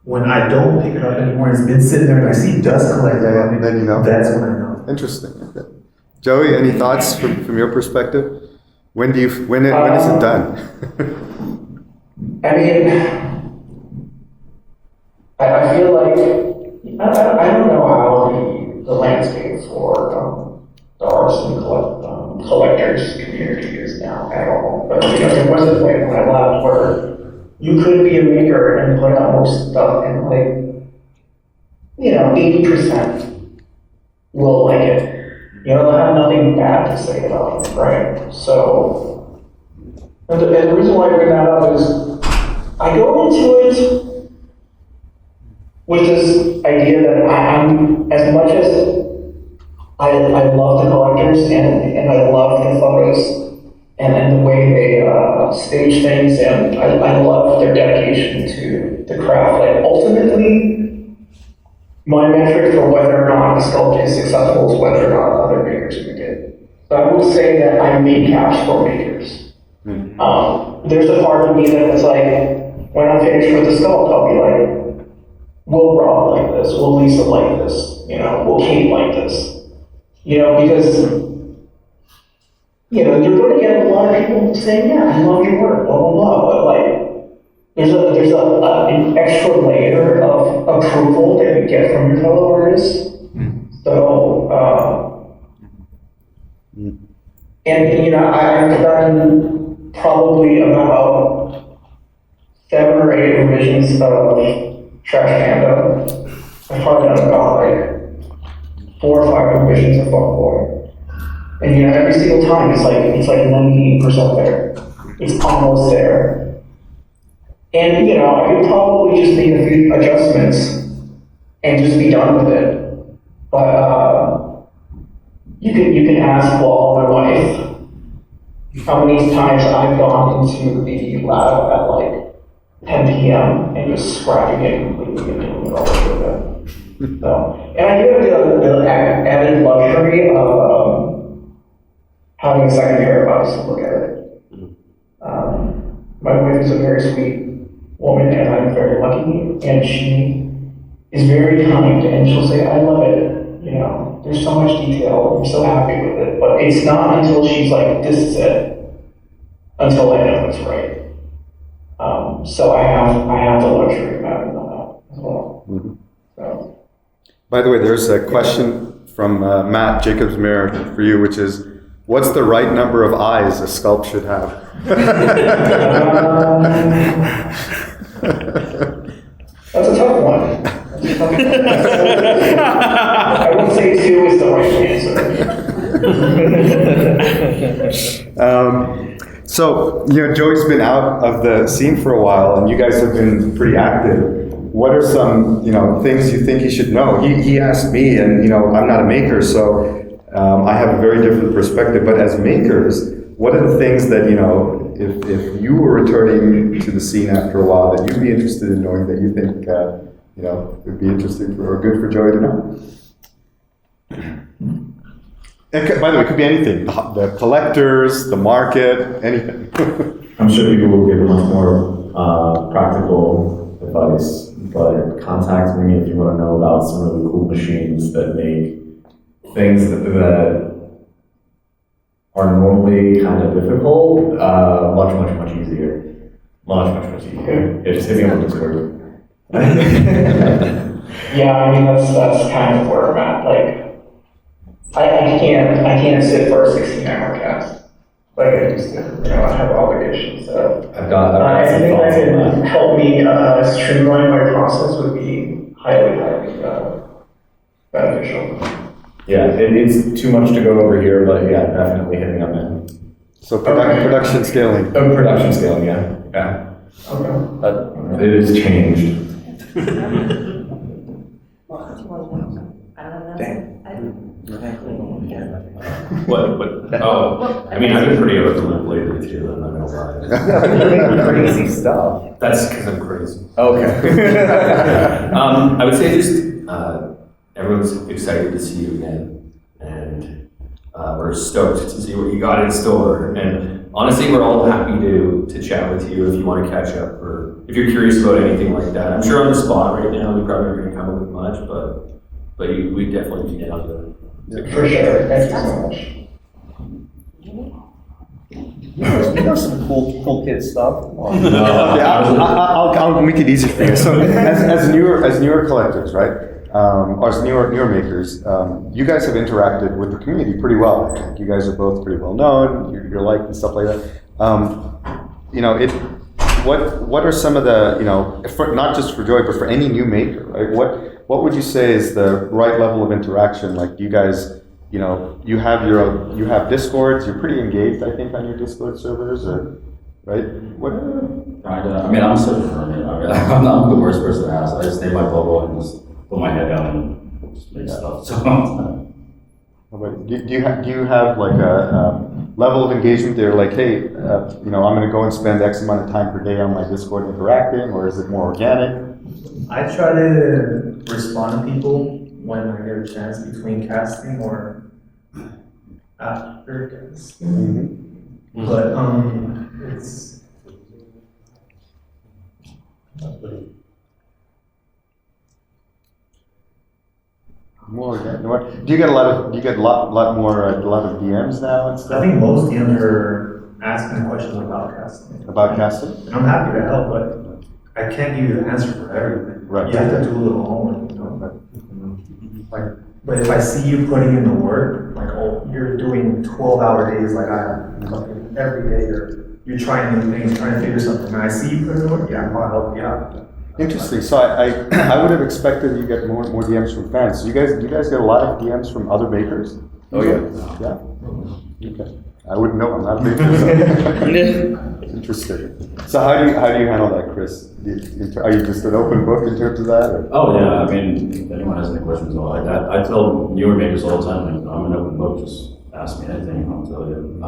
when I don't pick it up anymore, it's been sitting there and I see dust collecting on it, then you know. That's when I know. Interesting. Okay. Joey, any thoughts from your perspective? When is it done? I mean, I feel like, I don't know how the landscape for the artisan collectors community is now at all. But you know, there was a point when I left where you could be a maker and put out most stuff and like, you know, 80% will like it. You know, they'll have nothing bad to say about it, right? So, and the reason why I bring that up is I go into it with this idea that I'm, as much as I love the collectors and I love the photos and the way they stage things, and I love their dedication to the craft. Like, ultimately, my metric for whether or not the sculpt is successful is whether or not other makers make it. So I would say that I make caps for makers. There's a part of me that is like, when I'm finished with the sculpt, I'll be like, will Rob like this? Will Lisa like this? You know, will Kate like this? You know, because, you know, you're going to get a lot of people saying, yeah, I love your work, blah, blah, blah. But like, there's an extra layer of approval that you get from your fellow artists. So, and you know, I've done probably about 7 or 8 revisions of Trash Panda. I've probably done about like 4 or 5 revisions of Folklore. And you know, every single time it's like 98% there. It's almost there. And you know, I could probably just make a few adjustments and just be done with it. But you can ask my wife how many times I've gone into the lab at like 10 p.m. and just scrapping it completely and doing it all over again. So, and I do have the added luxury of having a second pair of eyes to look at it. My wife is a very sweet woman, and I'm very lucky, and she is very kind, and she'll say, I love it, you know, there's so much detail, I'm so happy with it, but it's not until she's like, this is it, until I know it's right. So I have the luxury of having that as well. Mm-hmm. So. By the way, there's a question from Matt Jacobs Mirror for you, which is, what's the right number of eyes a sculpt should have? That's a tough one. I would say 2 is the right answer. So Joey's been out of the scene for a while, and you guys have been pretty active. What are some, things you think he should know? He asked me, and, I'm not a maker, so I have a very different perspective. But as makers, what are the things that, if you were returning to the scene after a while, that you'd be interested in knowing, that you think, would be interesting or good for Joey to know? By the way, it could be anything. The collectors, the market, anything. I'm sure people will give much more practical advice, but contact me if you want to know about some really cool machines that make things that are normally kind of difficult much easier. Much easier. Yeah, just hit me on Discord. Yeah, I mean, that's kind of where I'm at. Like, I can't sit for a 16-hour cast like I used to. I have obligations. So I've got anything that can help me streamline my process would be highly beneficial. Yeah, it's too much to go over here, but yeah, definitely hitting up in. So production scaling. Oh, production scaling, yeah. Okay. It has changed. What? Oh, I mean, I've been pretty over the lip lately too, I'm not gonna lie. You're making crazy stuff. That's because I'm crazy. Okay. I would say just everyone's excited to see you again, and we're stoked to see what you got in store. And honestly, we're all happy to chat with you if you want to catch up, or if you're curious about anything like that. I'm sure on the spot right now, we probably aren't going to come up with much, but we definitely do get on to it. For sure. Thank you so much. You know some cool kid stuff. I'll make it easy for you. So as newer collectors, right? Or as newer makers, you guys have interacted with the community pretty well. I think you guys are both pretty well known. You're liked and stuff like that. What are some of the not just for Joy, but for any new maker, right? What would you say is the right level of interaction? Like, you guys, you have Discords. You're pretty engaged, I think, on your Discord servers, or right? I mean, I'm such a hermit. I'm not the worst person to ask. I just stay in my bubble and just put my head down and just make stuff. So, do you have like a level of engagement there? Like, hey, I'm going to go and spend X amount of time per day on my Discord interacting, or is it more organic? I try to respond to people when I get a chance between casting or after casting. Mm-hmm. But it's more organic. Do you get a lot more DMs now and I stuff? think most DMs are asking questions about casting. About casting? And I'm happy to help, but I can't give you the answer for everything. Right. You have to do a little homework, But if I see you putting in the work, like, oh, you're doing 12-hour days like I am, fucking every day, or you're trying new things, trying to figure something, and I see you put in the work, yeah, I'll help you out. Interesting. So I would have expected you get more DMs from fans. So do you guys get a lot of DMs from other makers? Oh yeah. Yeah. Okay. I wouldn't know. I'm not a maker. So. Interesting. So how do you handle that, Chris? Are you just an open book in terms of that? Or? oh yeah, I mean, if anyone has any questions or like that, I tell newer makers all the time, like, I'm an open book, just ask me anything, I'll tell you.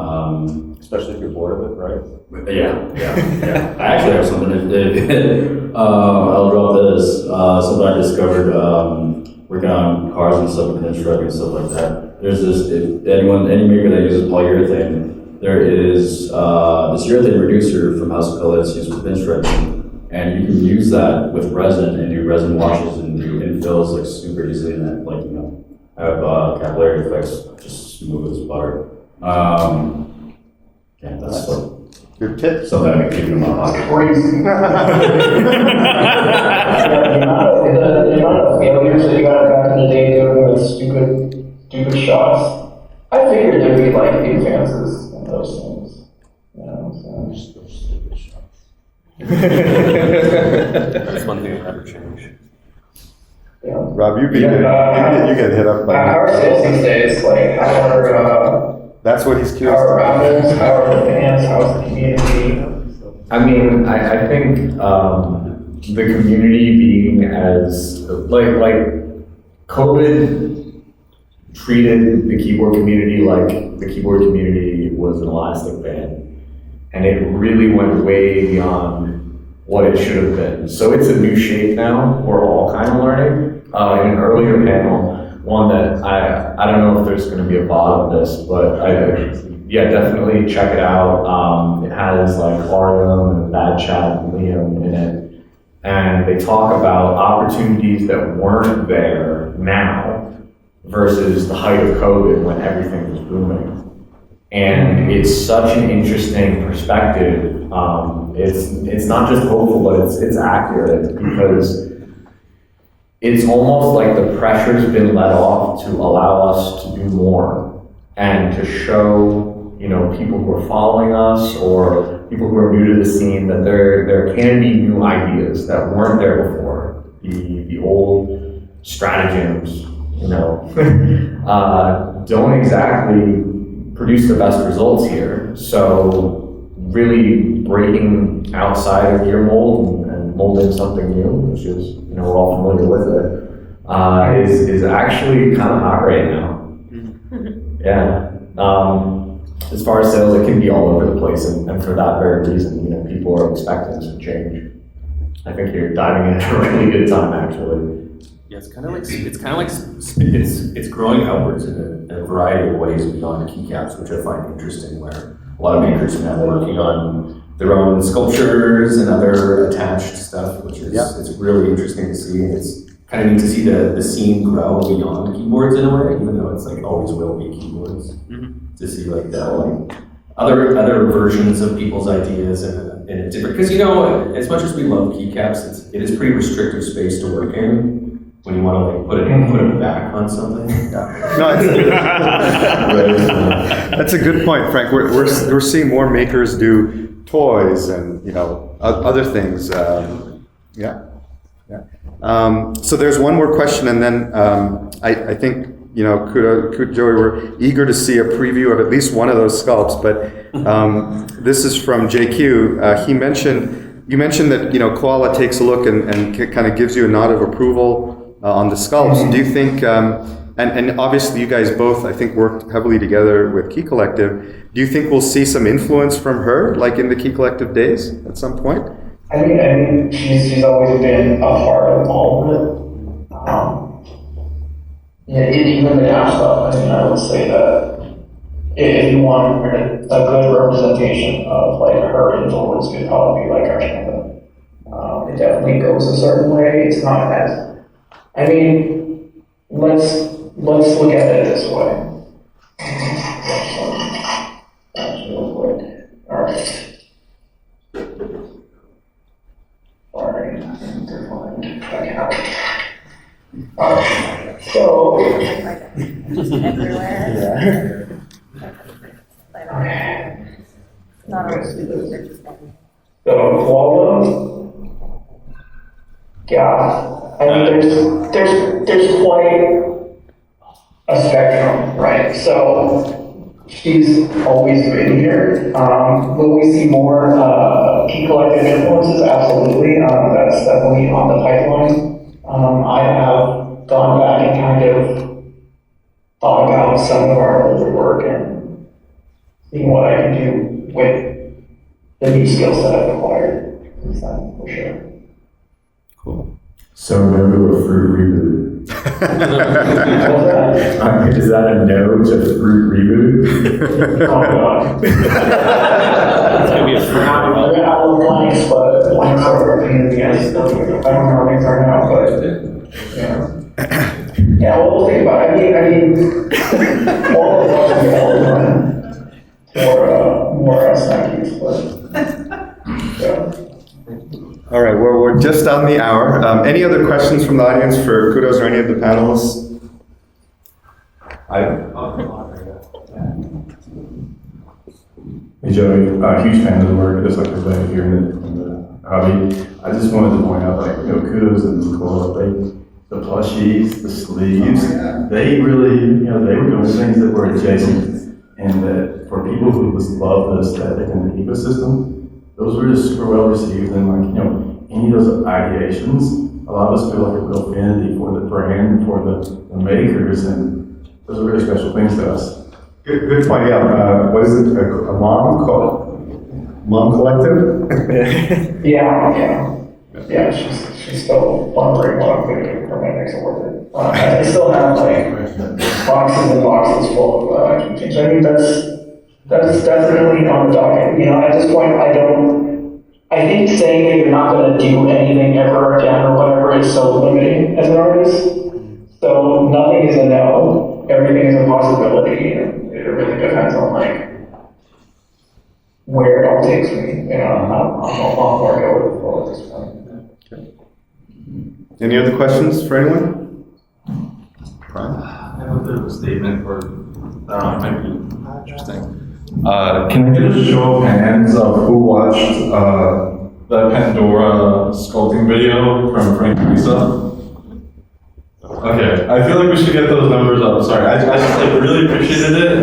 Especially if you're bored of it, right? Yeah. I actually have something. I'll drop this. Something I discovered working on cars and stuff, and truck and stuff like that. There's this. If any maker that uses polyurethane, there is this urethane reducer from House of Color that's used for bench resin, and you can use that with resin and do resin washes and do infills like super easily, and that, like, have capillary effects just smooth as butter. Yeah, that's Good tip. something I've been keeping in my pocket. Crazy. The amount of failures that you have back in the day doing those stupid shots, I figured there'd be like advances in those things. So. That's one thing that'll never change. Yeah. Rob, you get hit up by. How are sales these days? Like, how are That's what he's curious How are about. raffles, how are the fans, how's the community? I mean, I think the community being as like COVID treated the keyboard community like the keyboard community was an elastic band, and it really went way beyond what it should have been. So it's a new shape now. We're all kind of learning. In an earlier panel, one that I don't know if there's going to be a VOD of this, but yeah, definitely check it out. It has like Ariam and Bad Chat and Liam in it. And they talk about opportunities that weren't there now versus the height of COVID when everything was booming. And it's such an interesting perspective. It's not just hopeful, but it's accurate, because it's almost like the pressure's been let off to allow us to do more and to show, you know, people who are following us or people who are new to the scene that there can be new ideas that weren't there before. The old stratagems, you know, don't exactly produce the best results here. So really breaking outside of your mold and molding something new, which is, you know, we're all familiar with it, is actually kind of hot right now. Yeah. As far as sales, it can be all over the place, and for that very reason, you know, people are expecting some change. I think you're diving into a really good time, actually. Yeah, it's growing outwards in a variety of ways beyond keycaps, which I find interesting, where a lot of makers are now working on their own sculptures and other attached stuff, which is it's really interesting to see, and it's kind of neat to see the scene grow beyond keyboards in a way, even though it's like always will be keyboards. To see like the other versions of people's ideas in a different, because you know, as much as we love keycaps, it is pretty restrictive space to work in when you want to like put it back on something. No, that's a good point, Frank. We're seeing more makers do toys and, you know, other things. So there's one more question, and then I think, you know, Joey, we're eager to see a preview of at least one of those sculpts. But this is from JQ. You mentioned that, you know, Koala takes a look and kind of gives you a nod of approval on the sculpts. Do you think, and obviously you guys both, I think, worked heavily together with Key Collective. Do you think we'll see some influence from her, like in the Key Collective days at some point? I mean, she's always been a part of all of it. Yeah, even the dash stuff. I mean, I would say that if you want a good representation of like her influence, it'd probably be like Rmendis. It definitely goes a certain way. It's not as. I mean, let's look at it this way. All right. Sorry, I need to find my account. So, just everywhere. Not always, they're just like. So, Koala, yeah, I mean, there's quite a spectrum, right? So, she's always been here. Will we see more Key Collective influences? Absolutely. That's definitely on the pipeline. I have gone back and kind of thought about some of our older work and seeing what I can do with the new skills that I've acquired since then, for sure. Cool. So no to a fruit reboot. Is that a no to fruit reboot? Oh god. It's gonna be a fruit I'm out of blanks, but blanks are a pain in the ass. I don't know how things are now, but yeah. Yeah, well, we'll think about it. I mean, all of us are all done for more snackies, but yeah. All right, well, we're just on the hour. Any other questions from the audience for Kudos or any of the panelists? Hey Joey, huge fan of the work, just like everybody here in the hobby. I just wanted to point out, like, you know, Kudos and Koala, the plushies, the sleeves, they really, you know, they were doing things that were adjacent and that for people who just love the aesthetic and the ecosystem, those were just super well received. And like, you know, any of those ideations allowed us to feel like a real affinity for the brand, for the makers, and those are really special things to us. Good point, yeah. What is it, a mom collective? Yeah, she's still wondering what I'm gonna do for my next award. I still have like boxes and boxes full of keychains. I mean, that's definitely on the docket. You know, at this point, I think saying that you're not gonna do anything ever again or whatever is so limiting as an artist. So nothing is a no, everything is a possibility, and it really depends on like where it all takes me. You know, I'm a lot more go with the flow at this point. Any other questions for anyone? I have a bit of a statement for, it might be interesting. Can I get a show of hands of who watched the Pandora sculpting video from Frank and Lisa? Okay, I feel like we should get those numbers up. Sorry, I just like really appreciated it.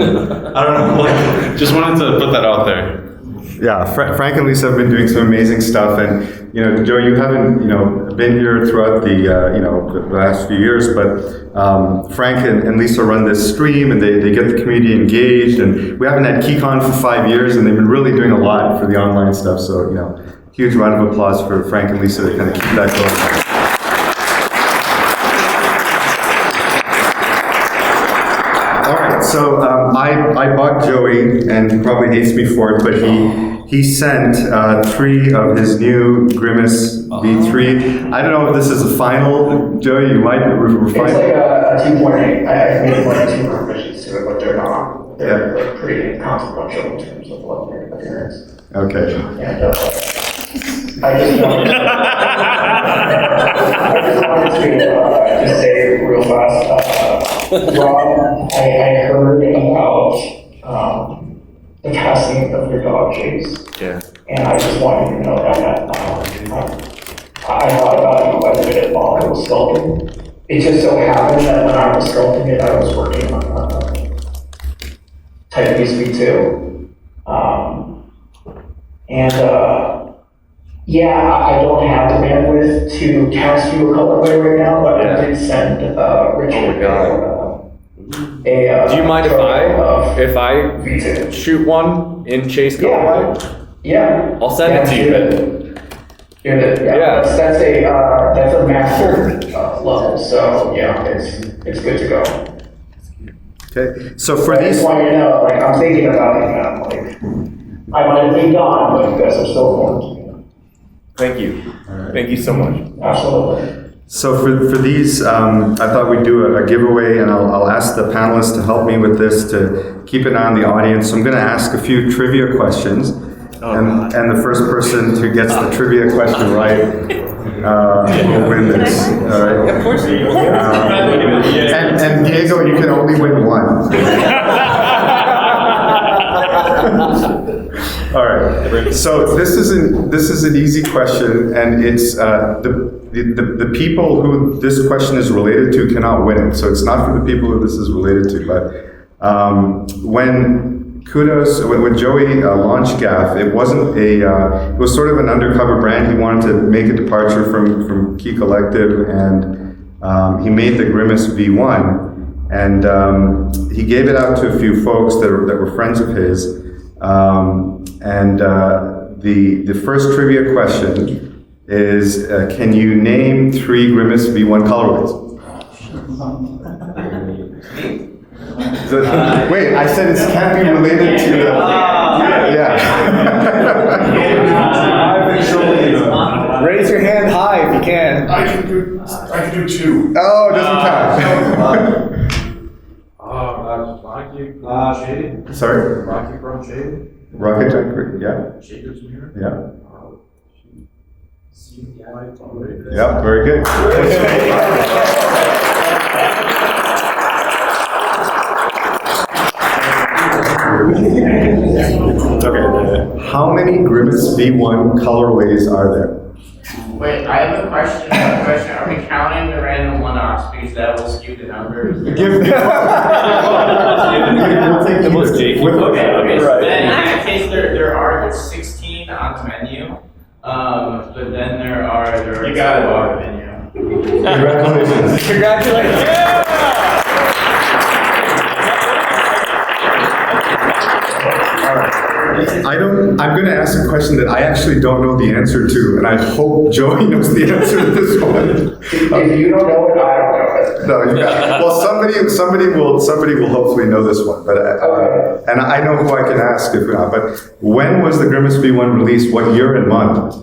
I don't know, like, just wanted to put that out there. Yeah, Frank and Lisa have been doing some amazing stuff, and you know, Joe, you haven't been here throughout the the last few years, but Frank and Lisa run this stream, and they get the community engaged, and we haven't had KeyCon for 5 years, and they've been really doing a lot for the online stuff. So huge round of applause for Frank and Lisa to kind of keep that going. So I bought Joey, and he probably hates me for it, but he sent 3 of his new Grimace V3. I don't know if this is a final, Joey, you might refine. It's like a 2.8. I made one or 2 revisions to it, but they're not. They're like pretty consequential in terms of what their appearance. Okay. And I just wanted to just say real fast. Rob, I heard about the casting of your dog Chase. Yeah. And I just wanted you to know that I thought about you quite a bit while I was sculpting. It just so happened that when I was sculpting it, I was working on Type-Piece V2. I don't have the bandwidth to cast you a colorway right now, but I did send Richard Do you mind if I V2. shoot one in Chase colorway? Yeah. I'll send it to you. Yeah. That's a master level, so it's good to go. Okay, so for I just want you to know, like, I'm thinking about it now. Like, I might have been gone, but you guys are still going. Thank you. Thank you so much. Absolutely. So for these, I thought we'd do a giveaway, and I'll ask the panelists to help me with this, to keep an eye on the audience. So I'm going to ask a few trivia questions, and the first person who gets the trivia question right will win this. All right. Of course. And Diego, you can only win one. All right. So this is an easy question, and it's the people who this question is related to cannot win it. So it's not for the people who this is related to. But when Kudos, when Joey launched Gaff, it wasn't it was sort of an undercover brand. He wanted to make a departure from Key Collective, and he made the Grimace V1. And he gave it out to a few folks that were friends of his. The first trivia question is, can you name 3 Grimace V1 colorways? Wait, I said it can't be related to the... Raise your hand high if you can. I can do 2. Oh, it doesn't count. Rocky Shade. Sorry? Rocky from Shade. Rocket Junk, yeah. Shaders from here. Yeah. CY. Yeah, very good. Okay. How many Grimace V1 colorways are there? Wait, I have a question. Are we counting the random one-offs because that will skew the numbers? We'll take the most Okay, so then in that case, there are 16 on the menu, but then there are You got it on the menu. Congratulations. Congratulations. I'm going to ask a question that I actually don't know the answer to, and I hope Joey knows the answer to this one. If you don't know it, I don't know it. No, you got, well, somebody will hopefully know this one, but and I know who I can ask if not. But when was the Grimace V1 released? What year and month?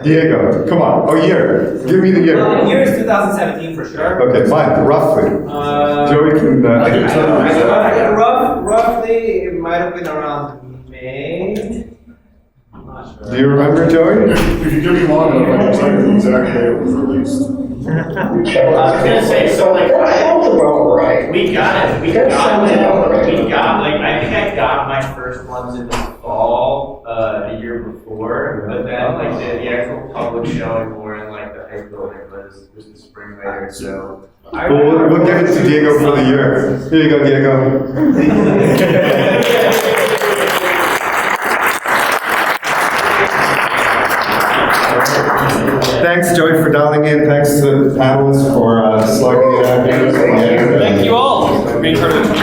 Diego, come on. Oh, year. Give me the year. Year is 2017 for sure. Okay, month, roughly. Joey can. I can tell you. Roughly, it might have been around May. I'm not sure. Do you remember, Joey? If you give me long enough, I can tell you the exact day it was released. I was gonna say, so like, right. we got it, I think I got my first ones in the fall, the year before, but then like the actual public showing more in like the high building was the spring later, so. We'll give it to Diego for the year. Here you go, Diego. Thanks, Joey, for dialing in. Thanks to the panelists for slugging it out here. Thank you all for being part of the